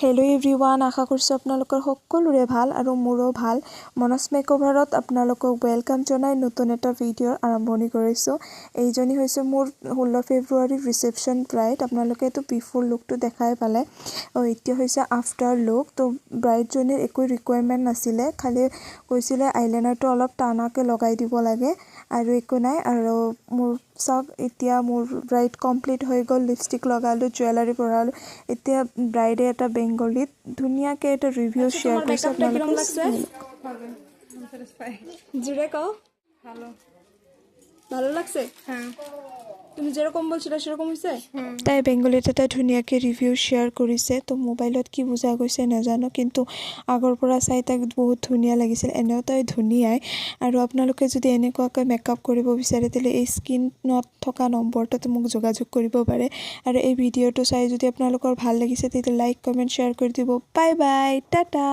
Hello' everyone, আশা কৰিছোঁ আপোনালোকৰ সকলোৰে ভাল আৰু মোৰো ভাল। মনস মেকঅভাৰত আপোনালোকক ৱেলকাম জনাই নতুন এটা ভিডিঅ'ৰ আৰম্ভণি কৰিছোঁ। এইজনী হৈছে মোৰ 16 ফেব্ৰুৱাৰীৰ ৰিচেপশ্যন ব্ৰাইড। আপোনালোকে এইটো বিফোৰ লুকটো দেখাই পালে। এতিয়া হৈছে আফটাৰ লুক। তো ব্ৰাইডজনীৰ একো ৰিকুৱাৰমেণ্ট নাছিলে, খালি কৈছিলে আইলাইনাৰটো অলপ টানাকৈ লগাই দিব লাগে আৰু একো নাই। আৰু মোৰ চাওক, এতিয়া মোৰ ব্ৰাইড কমপ্লিট হৈ গ'ল। লিপষ্টিক লগালোঁ, জুৱেলাৰী পৰালোঁ। এতিয়া ব্ৰাইডে এটা বেংগলীত ধুনীয়াকৈ এটা ৰিভিউ শ্বেয়াৰ কৰিছে। জোৰে কও, ভালো লাগছে। তুমি যেৰকম বলছিলা সেৰকম হয়েছে। তাই বেংগলীত এটা ধুনীয়াকৈ ৰিভিউ শ্বেয়াৰ কৰিছে। তো মোবাইলত কি বুজা গৈছে নাজানো, কিন্তু আগৰ পৰা চাই তাক বহুত ধুনীয়া লাগিছিল। এনেও তাই ধুনীয়াই। আৰু আপোনালোকে যদি এনেকুৱাকৈ মেকআপ কৰিব বিচাৰে তেতিয়াহ'লে এই স্ক্ৰীনত থকা নম্বৰটোত মোক যোগাযোগ কৰিব পাৰে। আৰু এই ভিডিঅ'টো চাই যদি আপোনালোকৰ ভাল লাগিছে তেতিয়া লাইক, কমেণ্ট, শ্বেয়াৰ কৰি দিব। Bye bye, Tata.